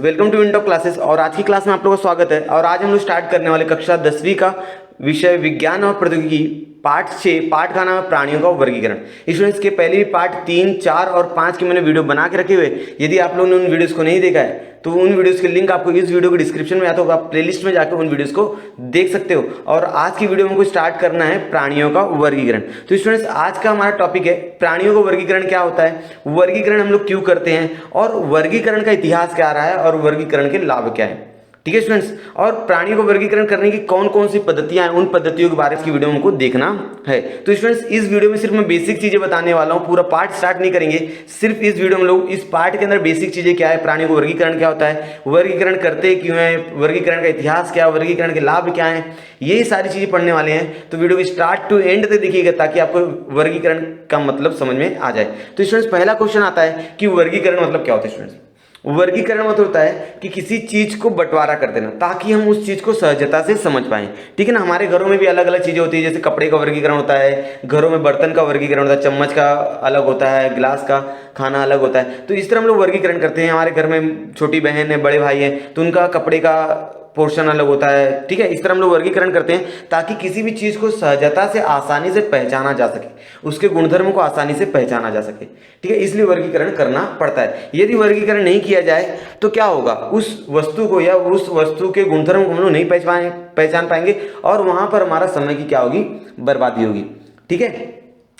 Welcome to विंटॉप classes. और आज की क्लास में आप लोगों का स्वागत है। और आज हम लोग स्टार्ट करने वाले कक्षा 10वीं का विषय विज्ञान और प्रौद्योगिकी पार्ट 6। पार्ट का नाम है प्राणियों का वर्गीकरण। स्टूडेंट्स के पहले भी पार्ट 3, 4 और 5 की मैंने वीडियो बना के रखे हुए। यदि आप लोगों ने उन वीडियोस को नहीं देखा है तो उन वीडियोस के लिंक आपको इस वीडियो के डिस्क्रिप्शन में आता होगा। आप प्लेलिस्ट में जाकर उन वीडियोस को देख सकते हो। और आज की वीडियो में हमको स्टार्ट करना है प्राणियों का वर्गीकरण। तो स्टूडेंट्स आज का हमारा टॉपिक है प्राणियों का वर्गीकरण क्या होता है, वर्गीकरण हम लोग क्यों करते हैं, और वर्गीकरण का इतिहास क्या रहा है, और वर्गीकरण के लाभ क्या है। ठीक है स्टूडेंट्स, और प्राणियों को वर्गीकरण करने की कौन कौन सी पद्धतियां हैं, उन पद्धतियों के बारे में की वीडियो में हमको देखना है। तो स्टूडेंट्स इस वीडियो में सिर्फ मैं बेसिक चीजें बताने वाला हूं, पूरा पार्ट स्टार्ट नहीं करेंगे। सिर्फ इस वीडियो में लोग इस पार्ट के अंदर बेसिक चीजें क्या है, प्राणियों को वर्गीकरण क्या होता है, वर्गीकरण करते क्यों है, वर्गीकरण का इतिहास क्या है, वर्गीकरण के लाभ क्या है, यही सारी चीजें पढ़ने वाले हैं। तो वीडियो को स्टार्ट टू एंड तक देखिएगा ताकि आपको वर्गीकरण का मतलब समझ में आ जाए। तो स्टूडेंट्स पहला क्वेश्चन आता है कि वर्गीकरण मतलब क्या होता है। स्टूडेंट्स वर्गीकरण मतलब होता है कि किसी चीज को बंटवारा कर देना ताकि हम उस चीज को सहजता से समझ पाएं। ठीक है ना। हमारे घरों में भी अलग अलग चीजें होती है, जैसे कपड़े का वर्गीकरण होता है, घरों में बर्तन का वर्गीकरण होता है, चम्मच का अलग होता है, गिलास का खाना अलग होता है। तो इस तरह हम लोग वर्गीकरण करते हैं। हमारे घर में छोटी बहन है, बड़े भाई है, तो उनका कपड़े का पोर्शन अलग होता है। ठीक है, इस तरह हम लोग वर्गीकरण करते हैं ताकि किसी भी चीज को सहजता से आसानी से पहचाना जा सके, उसके गुणधर्म को आसानी से पहचाना जा सके। ठीक है, इसलिए वर्गीकरण करना पड़ता है। यदि वर्गीकरण नहीं किया जाए तो क्या होगा, उस वस्तु को या उस वस्तु के गुणधर्म को हम लोग नहीं पहचान पाएंगे और वहां पर हमारा समय की क्या होगी, बर्बादी होगी। ठीक है,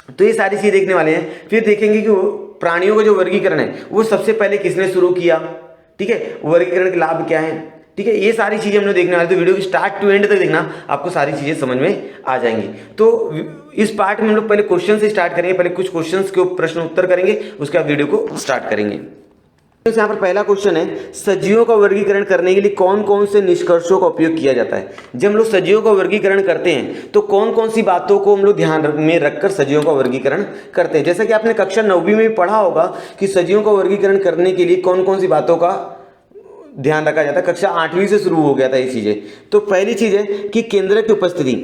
तो ये सारी चीज देखने वाले हैं। फिर देखेंगे कि प्राणियों का जो वर्गीकरण है वो सबसे पहले किसने शुरू किया। ठीक है, वर्गीकरण के लाभ क्या है। ठीक है, ये सारी चीजें हम लोग देखने वाले। तो वीडियो की स्टार्ट टू एंड तक देखना, आपको सारी चीजें समझ में आ जाएंगी। तो इस पार्ट में हम लोग पहले क्वेश्चन से स्टार्ट करेंगे। पहले कुछ क्वेश्चंस के प्रश्न उत्तर करेंगे, उसके बाद वीडियो को स्टार्ट करेंगे। तो यहाँ पर पहला क्वेश्चन है, सजीवों का वर्गीकरण करने के लिए कौन कौन से निष्कर्षों का उपयोग किया जाता है। जब हम लोग सजीवों का वर्गीकरण करते हैं तो कौन कौन सी बातों को हम लोग ध्यान में रखकर सजीवों का वर्गीकरण करते हैं। जैसा कि आपने कक्षा 9वीं में पढ़ा होगा कि सजीवों का वर्गीकरण करने के लिए कौन कौन सी बातों का ध्यान रखा जाता है। कक्षा 8वीं से शुरू हो गया था ये चीजें। तो पहली चीज है कि केंद्रक की उपस्थिति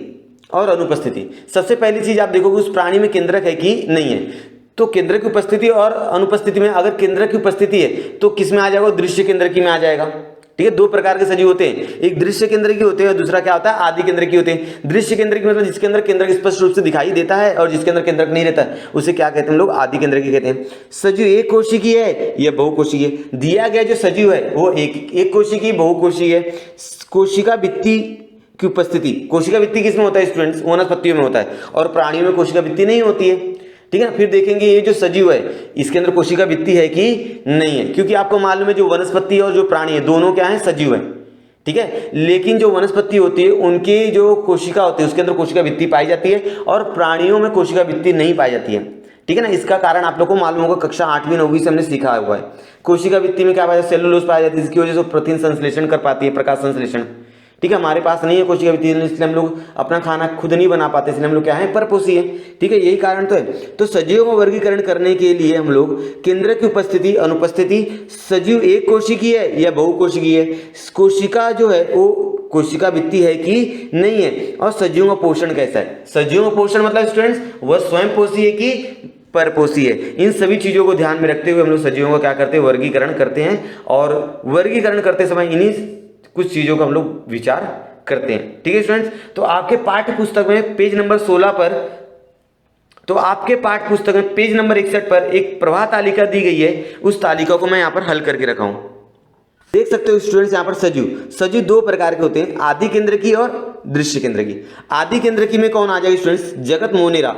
और अनुपस्थिति। सबसे पहली चीज आप देखोगे उस प्राणी में केंद्रक है कि नहीं है। तो केंद्रक की उपस्थिति और अनुपस्थिति में, अगर केंद्रक की उपस्थिति है तो किस में आ जाएगा, दृश्य केंद्रकी में आ जाएगा। ठीक है, दो प्रकार के सजीव होते हैं, एक दृश्य केंद्रकी होते हैं और दूसरा क्या होता है, आदि केंद्रकी होते हैं। दृश्य केंद्रकी मतलब जिसके अंदर केंद्रक स्पष्ट रूप से दिखाई देता है, और जिसके अंदर केंद्रक नहीं रहता है उसे क्या कहते हैं हम लोग, आदि केंद्रकी कहते हैं। सजीव एक कोशिकीय है या बहुकोशिकीय है। दिया गया जो सजीव है वो एक कोशिकीय, बहुकोशिकीय है। कोशिका भित्ति की उपस्थिति, कोशिका भित्ति किसमें होता है स्टूडेंट्स, वनस्पतियों में होता है, और प्राणियों में कोशिका भित्ति नहीं होती है। ठीक है, फिर देखेंगे ये जो सजीव है इसके अंदर कोशिका भित्ति है कि नहीं है, क्योंकि आपको मालूम है जो वनस्पति और जो प्राणी है दोनों क्या है, सजीव है। ठीक है, लेकिन जो वनस्पति होती है उनकी जो कोशिका होती है उसके अंदर कोशिका भित्ति पाई जाती है और प्राणियों में कोशिका भित्ति नहीं पाई जाती है। ठीक है ना, इसका कारण आप लोग को मालूम होगा, कक्षा 8वीं 9वीं से हमने सीखा हुआ है। कोशिका भित्ति में क्या पाया जाता है, सेलुलोज पाया जाती है, जिसकी वजह से प्रोटीन संश्लेषण कर पाती है, प्रकाश संश्लेषण। ठीक है, हमारे पास नहीं है कोशिका भित्ति, इसलिए हम लोग अपना खाना खुद नहीं बना पाते, इसलिए हम लोग क्या है, परपोषी है। ठीक है, यही कारण तो है। तो सजीवों का वर्गीकरण करने के लिए हम लोग केंद्रक की उपस्थिति, अनुपस्थिति, सजीव एक कोशिकीय है या बहुकोशिकीय है, कोशिका जो है वो कोशिका भित्ति है कि नहीं है, और सजीवों का पोषण कैसा है। सजीवों का पोषण मतलब स्टूडेंट्स वह स्वयं पोषी है कि परपोषी है। इन सभी चीजों को ध्यान में रखते हुए हम लोग सजीवों का क्या करते हैं, वर्गीकरण करते हैं। और वर्गीकरण करते समय इन्हीं कुछ चीजों का हम लोग विचार करते हैं। ठीक है स्टूडेंट्स, तो आपके पाठ्य पुस्तक में पेज नंबर 16 पर, तो आपके पाठ्य पुस्तक में पेज नंबर 61 पर एक प्रवाह तालिका दी गई है। उस तालिका को मैं यहाँ पर हल करके रखा हूं। देख सकते हो स्टूडेंट्स, यहाँ पर सजीव दो प्रकार के होते हैं, आदि केंद्रकी और दृश्य केंद्रकी। आदि केंद्रकी में कौन आ जाएगा स्टूडेंट्स, जगत मोनेरा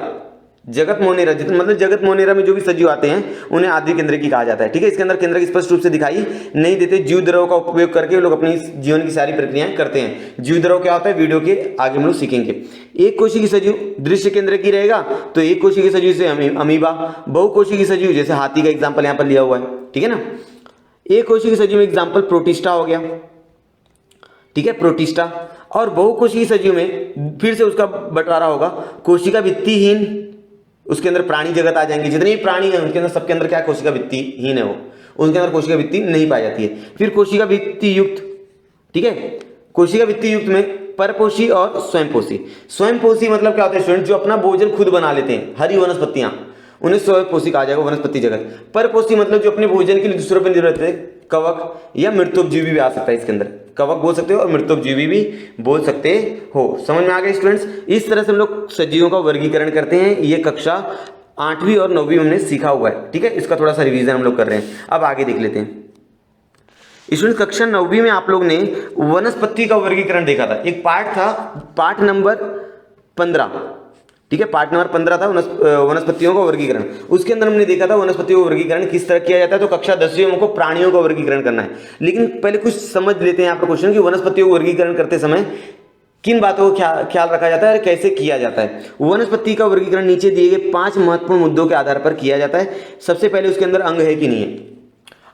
जितना मतलब जगत मोनेरा में जो भी सजीव आते हैं उन्हें आदि केंद्रकी कहा जाता है। ठीक है, इसके अंदर केंद्रक स्पष्ट रूप से दिखाई नहीं देते। जीव द्रव का उपयोग करके लोग अपनी जीवन की सारी प्रक्रियाएं करते हैं। जीव द्रव क्या होता है वीडियो के आगे हम लोग सीखेंगे। एक कोशिकीय सजीव दृश्य केंद्रकी रहेगा, तो एक कोशिकीय सजीव से अमीबा। बहुकोशिकीय सजीव जैसे हाथी का एग्जाम्पल यहाँ पर लिया हुआ है। ठीक है ना, एक कोशिकीय सजीव में एग्जाम्पल प्रोटिस्टा हो गया। ठीक है, प्रोटिस्टा। और बहुकोशिकीय सजीव में फिर से उसका बंटवारा होगा, कोशिका भित्तिहीन, उसके अंदर प्राणी जगत आ जाएंगे। जितने भी प्राणी हैं उनके अंदर सबके अंदर क्या कोशिका भित्तिहीन है, वो उनके अंदर कोशिका भित्ति नहीं पाई जाती है। फिर कोशिका भित्ति युक्त। ठीक है, कोशिका भित्ति युक्त में परपोषी और स्वयंपोषी। स्वयंपोषी मतलब क्या होता है स्टूडेंट, जो अपना भोजन खुद बना लेते हैं, हरी वनस्पतियां, स्वयंपोषी कहा जाएगा वनस्पति जगत। परपोषी मतलब जो अपने भोजन के लिए दूसरों पर निर्भर रहते हैं, कवक या मृतोपजीवी भी आ सकता है इसके अंदर, कवक बोल सकते हो और मृतोपजीवी भी बोल सकते हो। समझ में आ गया स्टूडेंट्स? इस तरह से हम लोग सजीवों का वर्गीकरण करते हैं। ये कक्षा 8वीं और 9वीं में हमने सीखा हुआ है, ठीक है। इसका थोड़ा सा रिवीजन हम लोग कर रहे हैं। अब आगे देख लेते हैं स्टूडेंट्स। कक्षा 9वीं में आप लोग ने वनस्पति का वर्गीकरण देखा था। एक पार्ट था, पार्ट नंबर 15, ठीक है। पार्ट नंबर 15 था वनस्पतियों का वर्गीकरण। उसके अंदर हमने देखा था वनस्पतियों का वर्गीकरण किस तरह किया जाता है। तो कक्षा 10वीं में हमको प्राणियों का वर्गीकरण करना है। लेकिन पहले कुछ समझ लेते हैं यहाँ पर क्वेश्चन कि वनस्पतियों को वर्गीकरण करते समय किन बातों का ख्याल रखा जाता है और कैसे किया जाता है। वनस्पति का वर्गीकरण नीचे दिए गए 5 महत्वपूर्ण मुद्दों के आधार पर किया जाता है। सबसे पहले उसके अंदर अंग है कि नहीं है।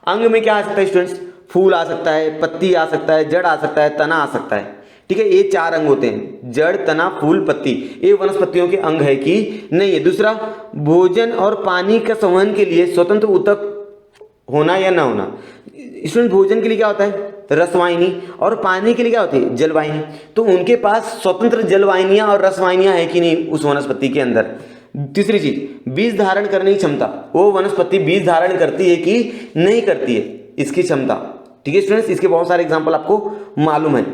अंग में क्या आ सकता है स्टूडेंट्स? फूल आ सकता है, पत्ती आ सकता है, जड़ आ सकता है, तना आ सकता है, ठीक है। ये 4 अंग होते हैं, जड़, तना, फूल, पत्ती। ये वनस्पतियों के अंग है कि नहीं है। दूसरा, भोजन और पानी का संवहन के लिए स्वतंत्र ऊतक होना या ना होना। स्टूडेंट, भोजन के लिए क्या होता है? रसवाहिनी, और पानी के लिए क्या होती है? जलवाहिनी। तो उनके पास स्वतंत्र जलवाहिनियां और रसवाहिनियां है कि नहीं उस वनस्पति के अंदर। तीसरी चीज, बीज धारण करने की क्षमता। वो वनस्पति बीज धारण करती है कि नहीं करती है, इसकी क्षमता, ठीक है स्टूडेंट्स। इसके बहुत सारे एग्जाम्पल आपको मालूम है,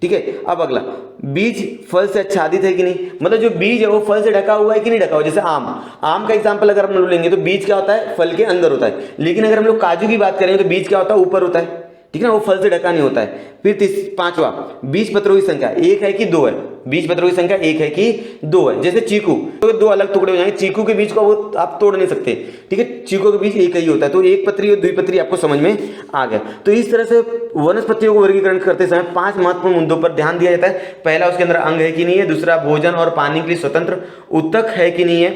ठीक है। अब अगला, बीज फल से आच्छादित है कि नहीं, मतलब जो बीज है वो फल से ढका हुआ है कि नहीं ढका हुआ। जैसे आम का एग्जांपल अगर हम लोग लेंगे तो बीज क्या होता है? फल के अंदर होता है। लेकिन अगर हम लोग काजू की बात करें तो बीज क्या होता है? ऊपर होता है, ठीक है ना, वो फल से ढका नहीं होता है। फिर 5वां, बीज पत्रों की संख्या 1 है कि 2 है। बीज पत्रों की संख्या 1 है कि 2 है। जैसे चीकू, तो 2 अलग टुकड़े हो जाएंगे। चीकू के बीज को वो आप तोड़ नहीं सकते, ठीक है। चीकू के बीज एक ही होता है। तो एक पत्री और द्विपत्री आपको समझ में आ गया। तो इस तरह से वनस्पतियों को वर्गीकरण करते समय 5 महत्वपूर्ण मुद्दों पर ध्यान दिया जाता है। पहला, उसके अंदर अंग है कि नहीं है। दूसरा, भोजन और पानी के लिए स्वतंत्र ऊतक है कि नहीं है।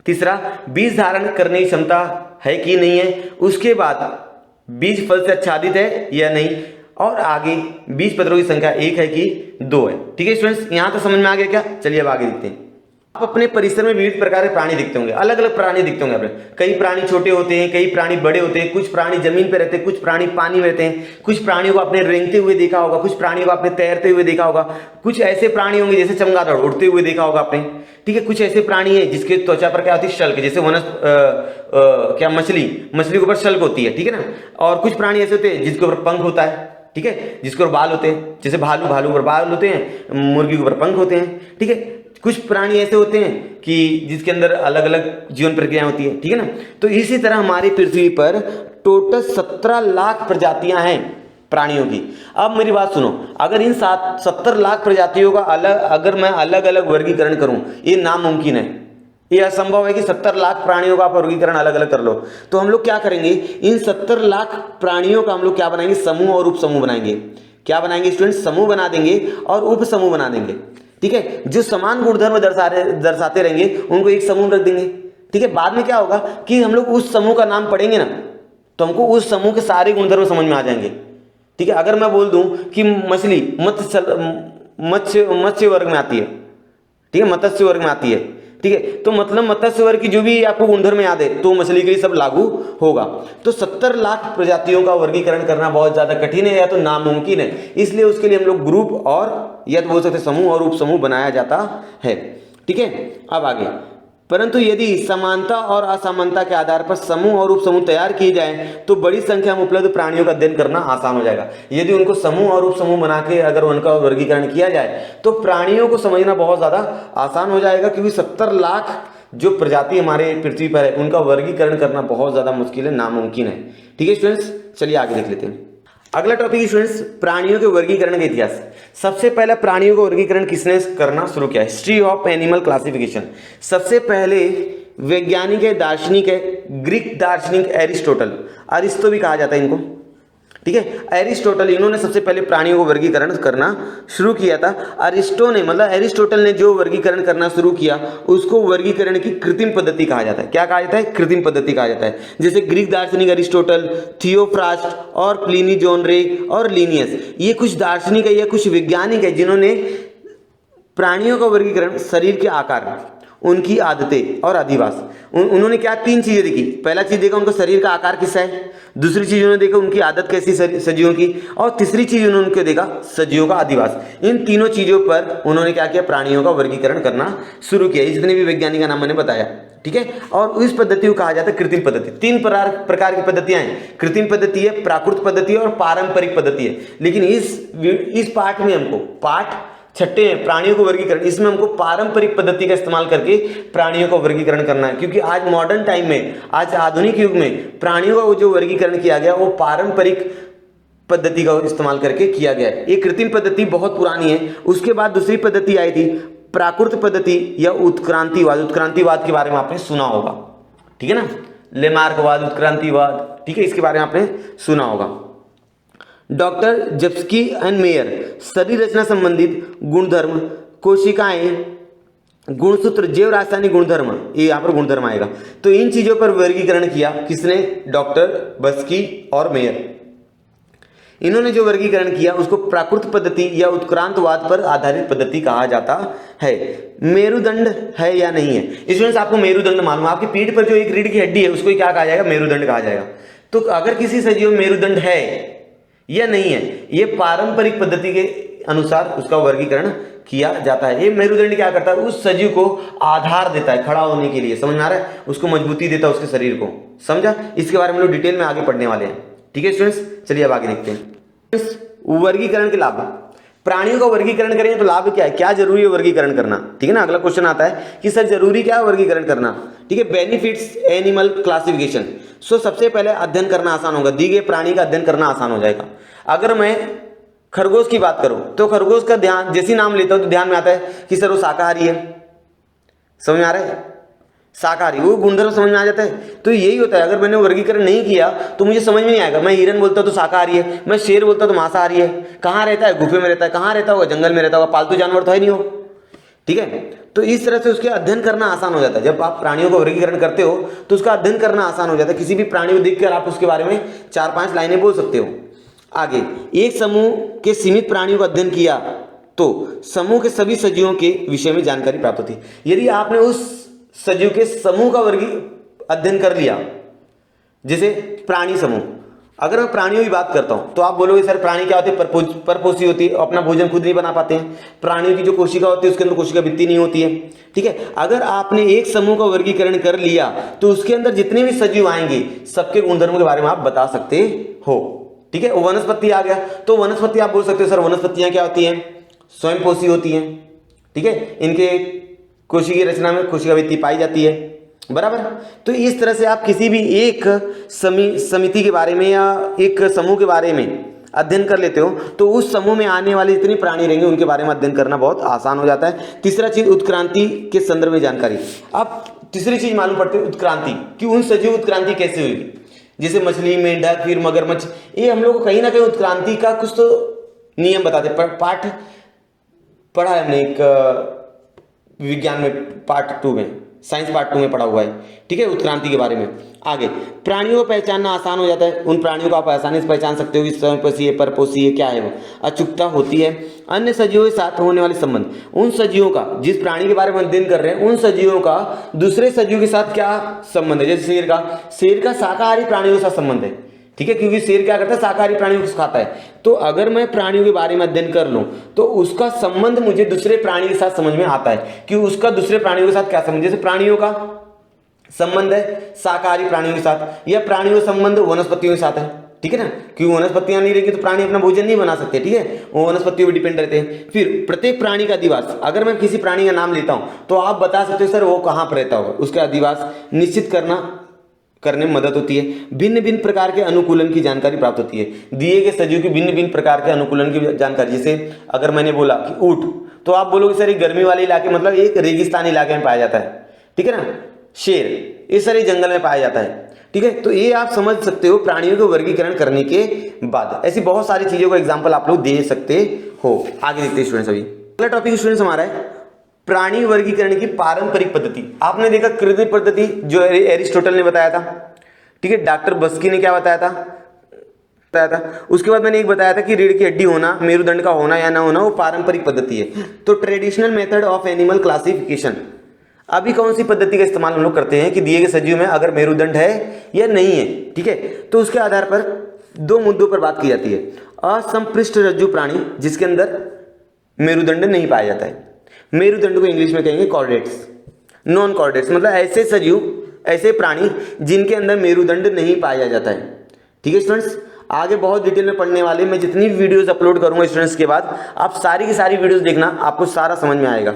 तीसरा, बीज धारण करने की क्षमता है कि नहीं है। उसके बाद बीज फल से आच्छादित है या नहीं, और आगे बीज पत्रों की संख्या 1 है कि 2 है, ठीक है स्टूडेंट्स। यहां तक समझ में आ गया क्या? चलिए अब आगे देखते हैं। आप अपने परिसर में विविध प्रकार के प्राणी दिखते होंगे, अलग अलग प्राणी दिखते होंगे आपने। कई प्राणी छोटे होते हैं, कई प्राणी बड़े होते हैं, कुछ प्राणी जमीन पे रहते हैं, कुछ प्राणी पानी में रहते हैं, कुछ प्राणियों को आपने रेंगते हुए देखा होगा, कुछ प्राणियों को आपने तैरते हुए देखा होगा, कुछ ऐसे प्राणी होंगे जैसे चमगादड़ उड़ते हुए देखा होगा आपने, ठीक है। कुछ ऐसे प्राणी है जिसके त्वचा पर क्या होती है? शल्क, जैसे क्या मछली के ऊपर शल्क होती है, ठीक है ना। और कुछ प्राणी ऐसे होते हैं जिसके ऊपर पंख होता है, ठीक है, जिसके ऊपर बाल होते हैं, जैसे भालू के ऊपर बाल होते हैं, मुर्गी के ऊपर पंख होते हैं, ठीक है। कुछ प्राणी ऐसे होते हैं कि जिसके अंदर अलग अलग जीवन प्रक्रियाएं होती है, ठीक है ना। तो इसी तरह हमारी पृथ्वी पर टोटल 17 लाख प्रजातियां हैं प्राणियों की। अब मेरी बात सुनो, अगर इन 70 लाख प्रजातियों का अगर मैं अलग अलग वर्गीकरण करूं, ये नामुमकिन है, ये असंभव है कि 70 लाख प्राणियों का आप वर्गीकरण अलग अलग कर लो। तो हम लोग क्या करेंगे? इन 70 लाख प्राणियों का हम लोग क्या बनाएंगे? समूह और उप समूह बनाएंगे। क्या बनाएंगे स्टूडेंट? समूह बना देंगे और उप समूह बना देंगे, ठीक है। जो समान गुणधर्म दर्शाते रहेंगे उनको एक समूह रख देंगे, ठीक है। बाद में क्या होगा कि हम लोग उस समूह का नाम पढ़ेंगे ना, तो हमको उस समूह के सारे गुणधर्म समझ में आ जाएंगे, ठीक है। अगर मैं बोल दूं कि मछली मत्स्य वर्ग में आती है, ठीक है, मत्स्य वर्ग में आती है, ठीक है, तो मतलब मत्स्य वर्ग की जो भी आपको गुणधर्म याद है तो मछली के लिए सब लागू होगा। तो 70 लाख प्रजातियों का वर्गीकरण करना बहुत ज्यादा कठिन है या तो नामुमकिन है। इसलिए उसके लिए हम लोग ग्रुप और या तो बोल सकते समूह और उप समूह बनाया जाता है, ठीक है। अब आगे, परंतु यदि समानता और असमानता के आधार पर समूह और उप समूह तैयार किए जाए तो बड़ी संख्या में उपलब्ध प्राणियों का अध्ययन करना आसान हो जाएगा। यदि उनको समूह और उप समूह बना के अगर उनका वर्गीकरण किया जाए तो प्राणियों को समझना बहुत ज्यादा आसान हो जाएगा, क्योंकि 70 लाख जो प्रजाति हमारे पृथ्वी पर है उनका वर्गीकरण करना बहुत ज्यादा मुश्किल है, नामुमकिन है, ठीक है स्टूडेंट्स। चलिए आगे देख लेते हैं। अगला टॉपिक स्टूडेंट्स, प्राणियों के वर्गीकरण का इतिहास। सबसे पहले प्राणियों का वर्गीकरण किसने करना शुरू किया? History of animal classification. सबसे पहले वैज्ञानिक है, दार्शनिक है, ग्रीक दार्शनिक एरिस्टोटल, अरिस्टो भी कहा जाता है इनको, ठीक है। एरिस्टोटल, इन्होंने सबसे पहले प्राणियों को वर्गीकरण करना शुरू किया था। अरिस्टो ने मतलब एरिस्टोटल ने जो वर्गीकरण करना शुरू किया उसको वर्गीकरण की कृत्रिम पद्धति कहा जाता है। क्या कहा जाता है? कृत्रिम पद्धति कहा जाता है। जैसे ग्रीक दार्शनिक अरिस्टोटल, थियोफ्रास्ट और प्लिनी जोनरे और लिनियस, ये कुछ दार्शनिक है या कुछ वैज्ञानिक है जिन्होंने प्राणियों का वर्गीकरण शरीर के आकार, उनकी आदतें और अधिवास, उन्होंने क्या 3 चीजें देखी। पहला चीज देखा उनका शरीर का आकार कैसा है, दूसरी चीज उन्होंने देखा उनकी आदत कैसी सजीवों की, और तीसरी चीज उन्होंने देखा सजीवों का अधिवास। इन तीनों चीजों पर उन्होंने क्या किया? प्राणियों का वर्गीकरण करना शुरू किया। जितने भी वैज्ञानिक का नाम मैंने बताया, ठीक है। और इस पद्धति को कहा जाता है कृत्रिम पद्धति। तीन प्रकार की पद्धतियां हैं, कृत्रिम पद्धति है, प्राकृतिक पद्धति है और पारंपरिक पद्धति है। लेकिन इस पाठ में हमको, पाठ छठे हैं प्राणियों को वर्गीकरण, इसमें हमको पारंपरिक पद्धति का इस्तेमाल करके प्राणियों का वर्गीकरण करना है, क्योंकि आज मॉडर्न टाइम में, आज आधुनिक युग में प्राणियों का जो वर्गीकरण किया गया वो पारंपरिक पद्धति का इस्तेमाल करके किया गया है। ये कृत्रिम पद्धति बहुत पुरानी है। उसके बाद दूसरी पद्धति आई थी प्राकृतिक पद्धति या उत्क्रांतिवाद। उत्क्रांतिवाद के बारे में आपने सुना होगा, ठीक है ना, लेमार्कवाद, उत्क्रांतिवाद, ठीक है, इसके बारे में आपने सुना होगा। डॉक्टर जेप्स्की एंड मेयर शरीर रचना संबंधित गुणधर्म, कोशिकाएं, गुणसूत्र, जैव रासायनिक गुणधर्म, ये यहाँ पर गुणधर्म आएगा। तो इन चीजों पर वर्गीकरण किया किसने? डॉक्टर बस्की और मेयर। इन्होंने जो वर्गीकरण किया उसको प्राकृतिक पद्धति या उत्क्रांतवाद पर आधारित पद्धति कहा जाता है। मेरुदंड है या नहीं है? स्टूडेंट्स आपको मेरुदंड मालूम है, आपकी पीठ पर जो एक रीढ़ की हड्डी है उसको क्या कहा जाएगा? मेरुदंड कहा जाएगा। तो अगर किसी सजीव में मेरुदंड है या नहीं है, ये पारंपरिक पद्धति के अनुसार उसका वर्गीकरण किया जाता है। ये मेरुदंड क्या करता है? उस सजीव को आधार देता है खड़ा होने के लिए, समझ में आ रहा है? उसको मजबूती देता है उसके शरीर को, समझा? इसके बारे में लोग डिटेल में आगे पढ़ने वाले हैं, ठीक है स्टूडेंट्स। चलिए अब आगे देखते हैं वर्गीकरण के लाभ। प्राणियों का वर्गीकरण करेंगे तो लाभ क्या है, क्या जरूरी है वर्गीकरण करना, ठीक है ना। अगला क्वेश्चन आता है कि सर जरूरी क्या है वर्गीकरण करना, ठीक है। Benefits animal classification. सो सबसे पहले अध्ययन करना आसान होगा, दी गए प्राणी का अध्ययन करना आसान हो जाएगा। अगर मैं खरगोश की बात करूं तो खरगोश का ध्यान, जैसे नाम लेता हूं तो ध्यान में आता है कि सर वो शाकाहारी है, समझ में आ रहा है? शाकाहारी, वो गुणधर्म समझ में आ जाता है। तो यही होता है, अगर मैंने वर्गीकरण नहीं किया तो मुझे समझ में नहीं आएगा। मैं हिरन बोलता तो शाकाहारी है, मैं शेर बोलता तो मांसाहारी है। कहाँ रहता है? गुफे में रहता है। कहाँ रहता होगा? जंगल में रहता होगा। पालतू जानवर तो है नहीं हो, ठीक है। तो इस तरह से उसके अध्ययन करना आसान हो जाता है। जब आप प्राणियों का वर्गीकरण करते हो तो उसका अध्ययन करना आसान हो जाता है। किसी भी प्राणी को देखकर आप उसके बारे में 4-5 लाइनें बोल सकते हो। आगे, एक समूह के सीमित प्राणियों का अध्ययन किया तो समूह के सभी सजीवों के विषय में जानकारी प्राप्त होती है। यदि आपने उस सजीव के समूह का अध्ययन कर लिया, जैसे प्राणी समूह, अगर मैं प्राणियों की बात करता हूं तो आप बोलोगे सर प्राणी क्या होते हैं? परपोषी होती है, अपना भोजन खुद नहीं बना पाते हैं। प्राणियों की जो कोशिका होती है उसके अंदर कोशिका भित्ति नहीं होती है, ठीक है। अगर आपने एक समूह का वर्गीकरण कर लिया तो उसके अंदर जितने भी सजीव आएंगे सबके गुणधर्मों के बारे में आप बता सकते हो, ठीक है। वनस्पति आ गया तो वनस्पति आप बोल सकते हो सर वनस्पतियां क्या होती हैं? स्वयंपोषी होती हैं, ठीक है। इनके कोशिकीय रचना में कोशिका भित्ति पाई जाती है, बराबर। तो इस तरह से आप किसी भी एक समिति के बारे में या एक समूह के बारे में अध्ययन कर लेते हो तो उस समूह में आने वाले जितने प्राणी रहेंगे उनके बारे में अध्ययन करना बहुत आसान हो जाता है। तीसरा चीज उत्क्रांति के संदर्भ में जानकारी। अब तीसरी चीज मालूम पड़ती है उत्क्रांति, कि उन सजीव उत्क्रांति कैसे हुई। जैसे मछली, मेंढक, फिर मगरमच्छ, ये हम लोग को कहीं ना कहीं उत्क्रांति का कुछ तो नियम बताते। पाठ पढ़ा है हमने एक विज्ञान में, पार्ट 2 में, साइंस पार्ट 2 में पढ़ा हुआ है, ठीक है, उत्क्रांति के बारे में। आगे, प्राणियों को पहचानना आसान हो जाता है। उन प्राणियों को आप आसानी से पहचान सकते हो कि स्वयंपोषी है, परपोषी है, क्या है वो। अचूकता होती है। अन्य सजीवों के साथ होने वाले संबंध, उन सजीवों का, जिस प्राणी के बारे में अध्ययन कर रहे हैं उन सजीवों का दूसरे सजीव के साथ क्या संबंध है। जैसे शेर का शाकाहारी प्राणियों के साथ संबंध है, ठीक है, क्योंकि शेर क्या करता है? शाकाहारी प्राणियों को खाता है। तो अगर मैं प्राणियों के बारे में अध्ययन कर लूं तो उसका संबंध मुझे दूसरे प्राणी के साथ समझ में आता है कि उसका दूसरे प्राणियों के साथ क्या संबंध। जैसे प्राणियों का संबंध है शाकाहारी प्राणियों के साथ, या प्राणियों का संबंध वनस्पतियों के साथ है, ठीक है ना, क्योंकि वनस्पतियां नहीं रहेगी तो प्राणी अपना भोजन नहीं बना सकते, ठीक है, वो वनस्पतियों पर डिपेंड रहते हैं। फिर प्रत्येक प्राणी का अधिवास, अगर मैं किसी प्राणी का नाम लेता हूं तो आप बता सकते हो सर वो कहां पर रहता होगा। उसका अधिवास निश्चित करने में मदद होती है। भिन्न भिन्न प्रकार के अनुकूलन की जानकारी प्राप्त होती है। दिए गए सजीव की भिन्न भिन्न प्रकार के अनुकूलन की जानकारी, जैसे अगर मैंने बोला कि ऊंट, तो आप बोलोगे सर एक गर्मी वाले इलाके, मतलब एक रेगिस्तानी इलाके में पाया जाता है, ठीक है ना। शेर इस सारे जंगल में पाया जाता है, ठीक है। तो ये आप समझ सकते हो प्राणियों को वर्गीकरण करने के बाद। ऐसी बहुत सारी चीजों का एग्जाम्पल आप लोग दे सकते हो। आगे देखते हैं स्टूडेंट्स। अभी अगला टॉपिक स्टूडेंट्स हमारा है प्राणी वर्गीकरण की पारंपरिक पद्धति। आपने देखा कृत्रिम पद्धति जो एरिस्टोटल ने बताया था, ठीक है, डॉक्टर बस्की ने क्या बताया था, उसके बाद मैंने एक बताया था कि रीढ़ की हड्डी होना, मेरुदंड का होना या ना होना वो पारंपरिक पद्धति है। तो traditional method of animal classification, अभी कौन सी पद्धति का इस्तेमाल हम लोग करते हैं कि दिए गए सजीव में अगर मेरुदंड है या नहीं है, ठीक है, तो उसके आधार पर 2 मुद्दों पर बात की जाती है। असंपृष्ठ रज्जु प्राणी जिसके अंदर मेरुदंड नहीं पाया जाता है, मेरुदंड को इंग्लिश में कहेंगे कॉर्डेट्स। नॉन कॉर्डेट्स मतलब ऐसे सजीव, ऐसे प्राणी जिनके अंदर मेरुदंड नहीं पाया जाता है। ठीक है स्टूडेंट्स, आगे बहुत डिटेल में पढ़ने वाले, मैं जितनी वीडियोस अपलोड करूंगा स्टूडेंट्स के बाद आप सारी की सारी वीडियोस देखना, आपको सारा समझ में आएगा।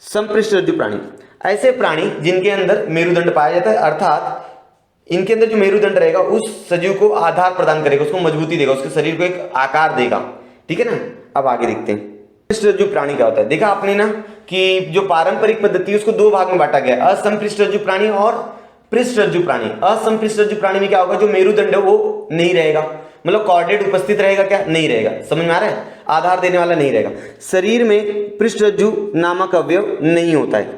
संपृष्ठरज्जु प्राणी, ऐसे प्राणी जिनके अंदर मेरुदंड पाया जाता है, अर्थात इनके अंदर जो मेरुदंड रहेगा उस सजीव को आधार प्रदान करेगा, उसको मजबूती देगा, उसके शरीर को एक आकार देगा। ठीक है ना, अब आगे देखते हैं संपृष्ठरज्जु प्राणी क्या होता है। देखा आपने ना कि जो पारंपरिक पद्धति है उसको दो भाग में बांटा गया है, असंपृष्ठरज्जु प्राणी और पृष्ठरज्जु प्राणी। असंपृष्ठरज्जु प्राणी में क्या होगा, जो मेरुदंड है वो नहीं रहेगा, मतलब कॉर्डेट उपस्थित रहेगा, क्या नहीं रहेगा, समझ में आ रहा है, आधार देने वाला नहीं रहेगा। शरीर में पृष्ठरज्जु नामक अवयव नहीं होता है।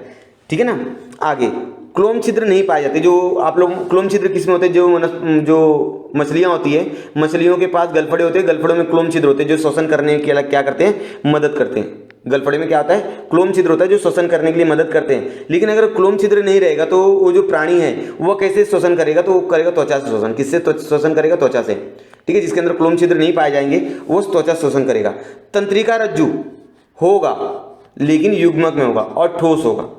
ठीक है ना, आगे क्लोम छिद्र नहीं पाए जाते। जो आप लोग क्लोम छिद्र किसमें होते हैं, जो मछलियां होती है, मछलियों के पास गलफड़े होते हैं, गलफड़ों में क्लोम छिद्र होते हैं जो श्वसन करने के लिए क्या करते हैं, मदद करते हैं। गलफड़े में क्या होता है, क्लोम छिद्र होता है जो श्वसन करने के लिए मदद करते हैं। लेकिन अगर क्लोम छिद्र नहीं रहेगा तो वो जो प्राणी है वो कैसे श्वसन करेगा, तो वो करेगा त्वचा से श्वसन। किससे श्वसन करेगा, त्वचा से। ठीक है, जिसके अंदर क्लोम छिद्र नहीं पाए जाएंगे वो त्वचा श्वसन करेगा। तंत्रिका रज्जु होगा लेकिन युग्मक में होगा और ठोस होगा।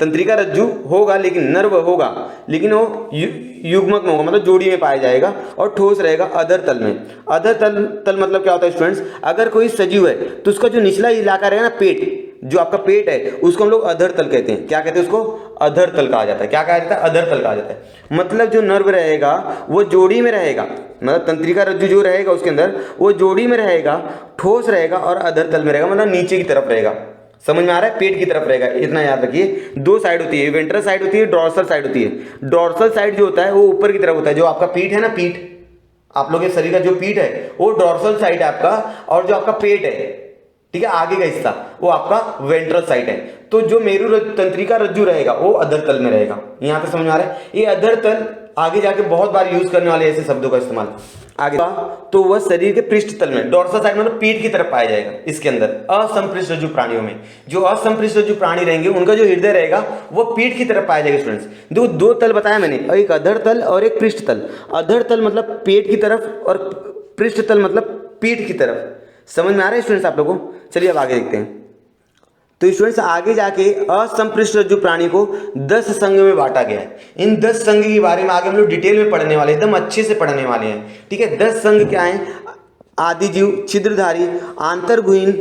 तंत्रिका रज्जु होगा लेकिन नर्व होगा, लेकिन वो युग्मक में होगा, मतलब जोड़ी में पाया जाएगा और ठोस रहेगा अधर तल में। अधर तल मतलब क्या होता है स्टूडेंट्स, अगर कोई सजीव है तो उसका जो निचला इलाका रहेगा ना, पेट, जो आपका पेट है उसको हम लोग अधर तल कहते हैं। क्या कहते हैं उसको, अधर तल कहा जाता है। क्या कहा जाता है, अधर तल कहा जाता है। मतलब जो नर्व रहेगा वो जोड़ी में रहेगा, मतलब तंत्रिका रज्जु जो रहेगा उसके अंदर वो जोड़ी में रहेगा, ठोस रहेगा और अधर तल में रहेगा, मतलब नीचे की तरफ रहेगा। समझ में आ रहा है, पेट की तरफ रहेगा, इतना याद रखिए। दो साइड होती है, वेंट्रल साइड होती है, डॉर्सल साइड होती है। डॉर्सल साइड जो होता है वो ऊपर की तरफ होता है, जो आपका पीठ है ना, पीठ, आप लोगों के शरीर का जो पीठ है वो डॉर्सल साइड है आपका, और जो आपका पेट है, ठीक है, आगे का हिस्सा वो आपका वेंट्रल साइड है। तो जो मेरु तंत्रिका रज्जु रहेगा वो अधर तल में रहेगा। यहां तक समझ में आ रहा है। ये अधर तल आगे जाके बहुत बार यूज करने वाले ऐसे शब्दों का इस्तेमाल आगे, तो वह शरीर के पृष्ठ तल में, डॉर्सल साइड मतलब पीठ की तरफ पाया जाएगा। इसके अंदर असंपृष्ठरज्जु प्राणियों में जो असंपृष्ठरज्जु प्राणी रहेंगे उनका जो हृदय रहेगा वो पीठ की तरफ पाया जाएगा। स्टूडेंट्स, दो तल बताया मैंने, एक अधर तल और एक पृष्ठ तल। अधर तल मतलब पेट की तरफ और पृष्ठ तल मतलब पीठ की तरफ। समझ में आ रहा है स्टूडेंट्स आप लोगों को। चलिए अब आगे देखते हैं। तो स्टूडेंट्स आगे जाके असंपृष्ठरज्जु प्राणी को 10 संघ में बांटा गया है। इन 10 संघ के बारे में आगे हम लोग डिटेल में पढ़ने वाले, एकदम अच्छे से पढ़ने वाले हैं। ठीक है, 10 संघ क्या है, आदिजीव, छिद्रधारी, आंतरगुहीन,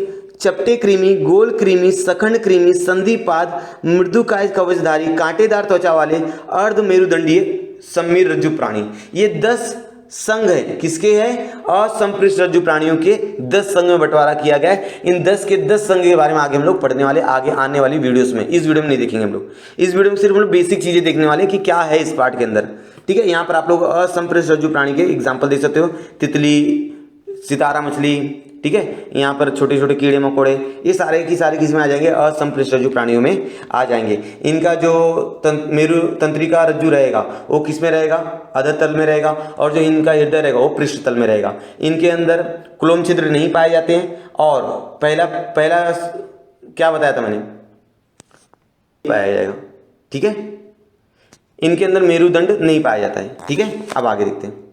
चपटे कृमि, गोल कृमि, सखंड कृमि, संधिपाद, मृदुकाय कवचधारी, कांटेदार त्वचा वाले, अर्ध मेरुदंडीय, समीर रज्जु प्राणी। ये 10 संघ है, किसके है, असंपृष्ठरज्जु प्राणियों के 10 संघ में बंटवारा किया गया है। इन 10 के 10 संघ के बारे में आगे हम लोग पढ़ने वाले, आगे आने वाली वीडियोस में। इस वीडियो में नहीं देखेंगे हम लोग, इस वीडियो में सिर्फ हम लोग बेसिक चीजें देखने वाले कि क्या है इस पार्ट के अंदर। ठीक है, यहाँ पर आप लोग असंपृष्ठरज्जु प्राणी के एग्जाम्पल देख सकते हो, तितली, सितारा मछली, ठीक है, यहाँ पर छोटे छोटे कीड़े मकोड़े, ये सारे की सारे किस में आ जाएंगे, असंपृष्ठरज्जु प्राणियों में आ जाएंगे। इनका जो मेरु तंत्रिका रज्जु रहेगा वो किस में रहेगा, अधर तल में रहेगा, और जो इनका हृदय रहेगा वो पृष्ठ तल में रहेगा। इनके अंदर क्लोम छिद्र नहीं पाए जाते हैं, और पहला क्या बताया था मैंने, पाया जाएगा। ठीक है, इनके अंदर मेरुदंड नहीं पाया जाता है। ठीक है, अब आगे देखते हैं।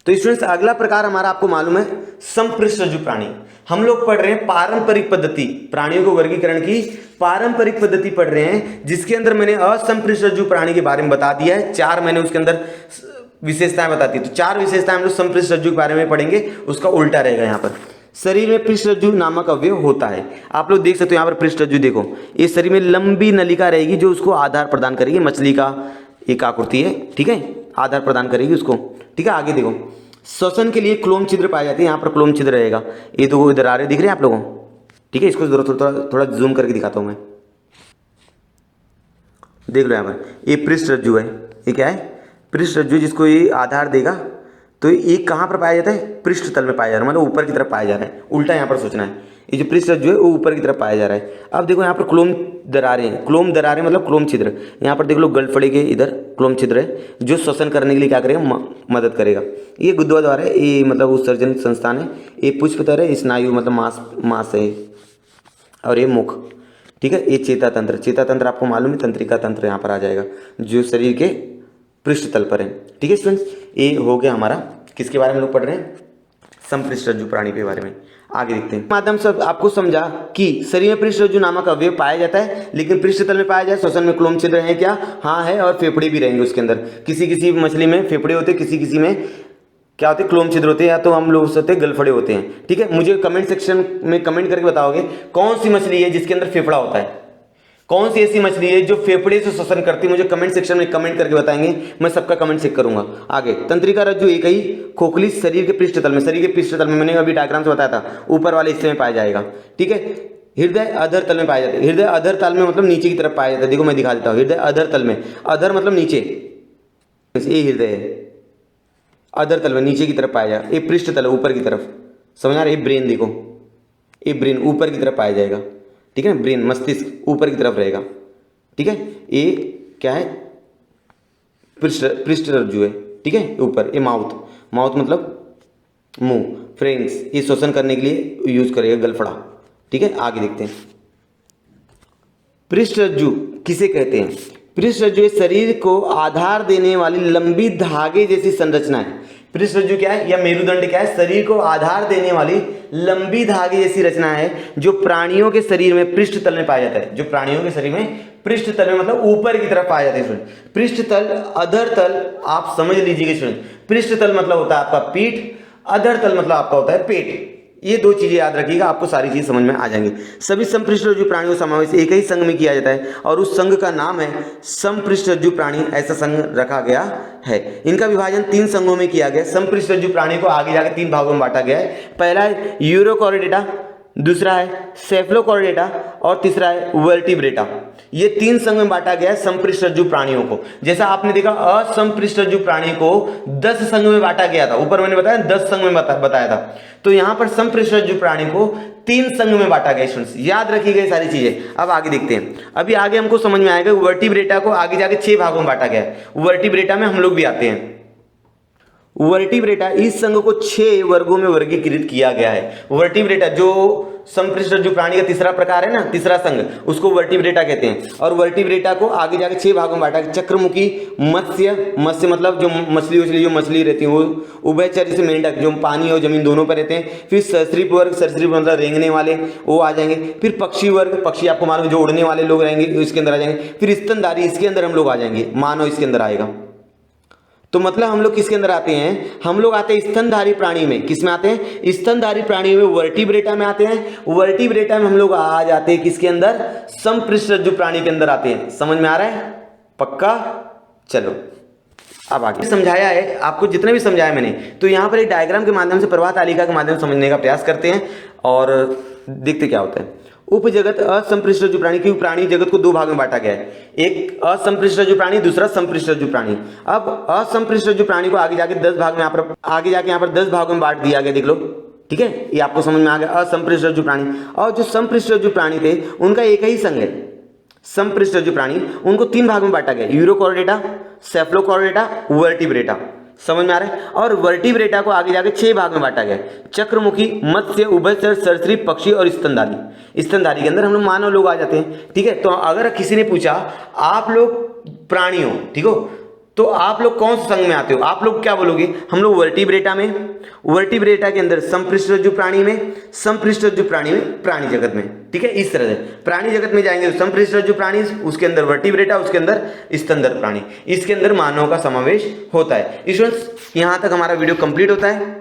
तो स्टूडेंट्स अगला प्रकार हमारा आपको मालूम है संपृष्ठरज्जु प्राणी। हम लोग पढ़ रहे हैं पारंपरिक पद्धति, प्राणियों को वर्गीकरण की पारंपरिक पद्धति पढ़ रहे हैं, जिसके अंदर मैंने असंपृष्ठरज्जु प्राणी के बारे में बता दिया है। 4 मैंने उसके अंदर विशेषताएं बताती है, तो 4 विशेषताएं हम लोग संपृष्ठरज्जु के बारे में पढ़ेंगे, उसका उल्टा रहेगा। यहाँ पर शरीर में पृष्ठरज्जु नामक अवयव होता है। आप लोग देख सकते हो यहाँ पर पृष्ठरज्जु देखो, इस शरीर में लंबी नलिका रहेगी जो उसको आधार प्रदान करेगी। मछली का एक आकृति है, ठीक है, आधार प्रदान करेगी उसको। ठीक है, आगे देखो, श्वसन के लिए क्लोम छिद्र पाए जाते हैं। यहाँ पर क्लोम छिद्र रहेगा, ये तो इधर आ रहे दिख रहे हैं आप लोगों को। ठीक है, इसको थोड़ा जूम करके दिखाता हूँ मैं, देख लो यहाँ पर, ये पृष्ठरज्जु है। ये क्या है, पृष्ठरज्जु, जिसको ये आधार देगा। तो ये कहाँ पर पाया जाता है, पृष्ठ तल में पाया जा रहा है, मतलब ऊपर की तरफ पाया जा रहा है। उल्टा यहाँ पर सोचना है, ये जो पृष्ठरज्जु है वो ऊपर की तरफ पाया जा रहा है। अब देखो यहाँ पर क्लोम दरारें हैं, क्लोम दरारें मतलब क्लोम छिद्र। यहाँ पर देख लो गलफड़े के इधर क्लोम छिद्र है, जो श्वसन करने के लिए क्या करेगा, मदद करेगा। ये गुद्दा द्वार है, ये मतलब उत्सर्जन संस्थान है। ये पुष्पतर है, स्नायु मतलब मांस है, और ये मुख। ठीक है, ये चेता तंत्र, चेता तंत्र आपको मालूम है, तंत्रिका तंत्र यहाँ पर आ जाएगा, जो शरीर के पृष्ठ तल पर है। ठीक है स्टूडेंट्स, ये हो गया हमारा, किसके बारे में लोग पढ़ रहे हैं, संपृष्ठ रज्जु प्राणी के बारे में। आगे देखते हैं। माध्यम से आपको समझा कि शरीर में पृष्ठ रज्जु नामक अवयव पाया जाता है, लेकिन पृष्ठ तल में पाया जाए। श्वसन में क्लोम छिद्र है क्या? हाँ है, और फेफड़े भी रहेंगे उसके अंदर। किसी किसी मछली में फेफड़े होते हैं, किसी किसी में क्या होते हैं, क्लोम छिद्र होते हैं, या तो हम लोग होते हैं गलफड़े होते हैं। ठीक है, मुझे कमेंट सेक्शन में कमेंट करके बताओगे कौन सी मछली है जिसके अंदर फेफड़ा होता है, कौन सी ऐसी मछली है जो फेफड़े से श्वसन करती है। मुझे कमेंट सेक्शन में कमेंट करके बताएंगे, मैं सबका कमेंट चेक करूंगा। आगे, तंत्रिका रज्जु एक ही खोखली शरीर के पृष्ठ तल में, शरीर के पृष्ठ तल में मैंने अभी डायग्राम से बताया था, ऊपर वाले हिस्से में पाया जाएगा। ठीक है, हृदय अधर तल में पाया जाता है। हृदय अधर तल में मतलब नीचे की तरफ पाया जाता है। देखो मैं दिखा देता हूँ, हृदय अधर तल में, अधर मतलब नीचे, ये हृदय है, अधर तल में नीचे की तरफ पाया जाएगा। ये पृष्ठ तल है ऊपर की तरफ, समझ आ रहा है? ये ब्रेन देखो, ये ब्रेन ऊपर की तरफ पाया जाएगा। ठीक है, ब्रेन मस्तिष्क ऊपर की तरफ रहेगा। ठीक है, ये क्या है? पृष्ठ रज्जु है। ठीक है, ऊपर ये माउथ, माउथ मतलब मुंह, फ्रेंड्स ये श्वसन करने के लिए यूज करेगा गलफड़ा। ठीक है, आगे देखते हैं। पृष्ठ रज्जु किसे कहते हैं? पृष्ठ रज्जु शरीर को आधार देने वाली लंबी धागे जैसी संरचना है। पृष्ठ रज्जु क्या है या मेरुदंड क्या है? शरीर को आधार देने वाली लंबी धागे जैसी रचना है जो प्राणियों के शरीर में पृष्ठ तल में पाया जाता है। जो प्राणियों के शरीर में पृष्ठ तल में मतलब ऊपर की तरफ पाया जाता है। पृष्ठ तल, अधर तल आप समझ लीजिएगा स्टूडेंट। पृष्ठ तल मतलब होता है आपका पीठ, अधर तल मतलब आपका होता है पेट। ये दो चीजें याद रखिएगा, आपको सारी चीज समझ में आ जाएंगी। सभी संपृष्ठ रज्जु प्राणियों का समावेश एक ही संघ में किया जाता है और उस संघ का नाम है संपृष्ठ रज्जु प्राणी। ऐसा संघ रखा गया है। इनका विभाजन 3 संघों में किया गया। संपृष्ठ रज्जु प्राणी को आगे जाकर 3 भागों में बांटा गया है। पहला है यूरोकॉर्डेटा, दूसरा है सेफलोकॉर्डेटा और तीसरा है वर्टिब्रेटा। ये 3 संघ में बांटा गया है संपृष्ठ रज्जु प्राणियों को। जैसा आपने देखा असंपृष्ठ रज्जु प्राणी को 10 संघ में बांटा गया था, ऊपर मैंने बताया 10 संघ में बताया था। तो यहां पर संपृष्ठ रज्जु प्राणी को 3 संघ में बांटा गया। स्टूडेंट्स याद रखिएगा सारी चीजें। अब आगे देखते हैं। अभी आगे हमको समझ में आएगा वर्टिब्रेटा को आगे जाके 6 भागों में बांटा गया है। वर्टिब्रेटा में हम लोग भी आते हैं। वर्टिब्रेटा इस संघ को 6 वर्गों में वर्गीकृत किया गया है। वर्टिब्रेटा जो संपृष्ठ रज्जु प्राणी का तीसरा प्रकार है ना, तीसरा संघ, उसको वर्टिब्रेटा कहते हैं। और वर्टिब्रेटा को आगे जाके 6 भागों में बांटा गया। चक्रमुखी, मत्स्य, मत्स्य मतलब जो मछली रहती है वो, उभयचर जैसे मेंढक जो पानी और जमीन दोनों पर रहते हैं। फिर सरीसृप वर्ग, सरीसृप मतलब रेंगने वाले, वो आ जाएंगे। फिर पक्षी वर्ग, पक्षी आपको मालूम जो उड़ने वाले लोग रहेंगे इसके अंदर आ जाएंगे। फिर स्तनधारी, इसके अंदर हम लोग आ जाएंगे। मानव इसके अंदर आएगा। तो मतलब हम लोग किसके अंदर आते हैं? हम लोग आते हैं स्तनधारी प्राणी में। किस में आते हैं? स्तनधारी प्राणी में वर्टिब्रेटा में आते हैं। वर्टिब्रेटा में हम लोग आ जाते हैं किसके अंदर? संपृष्ठ रज्जु प्राणी के अंदर आते हैं। समझ में आ रहा है? पक्का? चलो अब आगे समझाया है आपको, जितने भी समझाया मैंने, तो यहाँ पर एक डायग्राम के माध्यम से, प्रवाह तालिका के माध्यम से समझने का प्रयास करते हैं और देखते क्या होता है। उपजगत असंपृष्ठ रज्जु प्राणी, क्योंकि प्राणी जगत को 2 भाग में बांटा गया है। एक असंपृष्ठ रज्जु प्राणी, दूसरा संपृष्ठ रज्जु प्राणी। अब असंपृष्ठ रज्जु प्राणी को आगे जाके 10 भाग में यहाँ पर 10 भागों में बांट दिया गया। देख लो, ठीक है, ये आपको समझ में आ गया। असंपृष्ठ रज्जु प्राणी और जो संपृष्ठ रज्जु प्राणी थे उनका एक ही संघ है। संपृष्ठ रज्जु प्राणी, उनको 3 भाग में बांटा गया। Urochordata, cephalochordata, vertebrata. समझ में आ रहा है? और वर्टिब्रेटा को आगे जाके 6 भाग में बांटा गया। चक्रमुखी, मत्स्य, उभयचर, सरीसृप, पक्षी और स्तनधारी। स्तनधारी के अंदर हम लोग मानव लोग आ जाते हैं। ठीक है, तो अगर किसी ने पूछा आप लोग प्राणी हो, ठीक हो, तो आप लोग कौन से संघ में आते हो? आप लोग क्या बोलोगे? हम लोग वर्टिब्रेटा में, वर्टिब्रेटा के अंदर संपृष्ठ रज्जु प्राणी में, संपृष्ठ रज्जु प्राणी में, प्राणी जगत में। ठीक है, इस तरह से प्राणी जगत में जाएंगे तो संपृष्ठ रज्जु प्राणी, उसके अंदर वर्टिब्रेटा, उसके अंदर स्तनधारी प्राणी, इसके अंदर मानव का समावेश होता है। स्टूडेंट्स यहां तक हमारा वीडियो कंप्लीट होता है।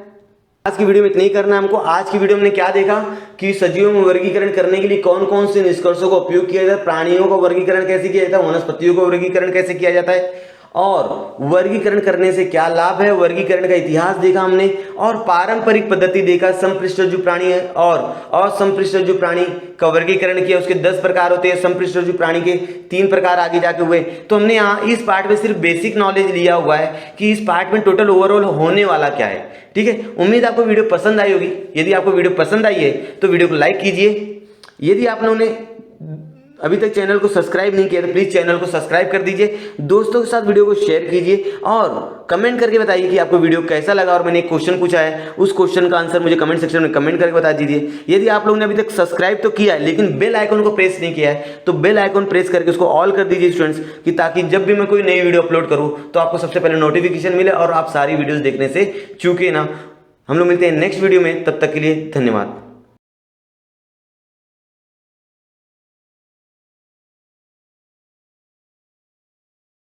आज की वीडियो में इतना ही करना है हमको। आज की वीडियो में क्या देखा कि सजीवों में वर्गीकरण करने के लिए कौन कौन से निष्कर्षों का उपयोग किया जाता है, प्राणियों का वर्गीकरण कैसे किया जाता है, वनस्पतियों का वर्गीकरण कैसे किया जाता है, और वर्गीकरण करने से क्या लाभ है, वर्गीकरण का इतिहास देखा हमने, और पारंपरिक पद्धति देखा। संपृष्ठ रज्जु प्राणी और असंपृष्ठ रज्जु प्राणी का वर्गीकरण किया। उसके 10 प्रकार होते हैं। संपृष्ठ रज्जु प्राणी के 3 प्रकार आगे जाके हुए। तो हमने यहाँ इस पार्ट में सिर्फ बेसिक नॉलेज लिया हुआ है कि इस पार्ट में टोटल ओवरऑल होने वाला क्या है। ठीक है, उम्मीद आपको वीडियो पसंद आई होगी। यदि आपको वीडियो पसंद आई है तो वीडियो को लाइक कीजिए। यदि आपने अभी तक चैनल को सब्सक्राइब नहीं किया तो प्लीज चैनल को सब्सक्राइब कर दीजिए। दोस्तों के साथ वीडियो को शेयर कीजिए और कमेंट करके बताइए कि आपको वीडियो कैसा लगा। और मैंने एक क्वेश्चन पूछा है, उस क्वेश्चन का आंसर मुझे कमेंट सेक्शन में कमेंट करके बता दीजिए। यदि आप लोगों ने अभी तक सब्सक्राइब तो किया है लेकिन बेल आइकन को प्रेस नहीं किया है तो बेल आइकन प्रेस करके उसको ऑल कर दीजिए स्टूडेंट्स, कि ताकि जब भी मैं कोई नई वीडियो अपलोड करूँ तो आपको सबसे पहले नोटिफिकेशन मिले और आप सारी वीडियोज देखने से चूके ना। हम लोग मिलते हैं नेक्स्ट वीडियो में, तब तक के लिए धन्यवाद।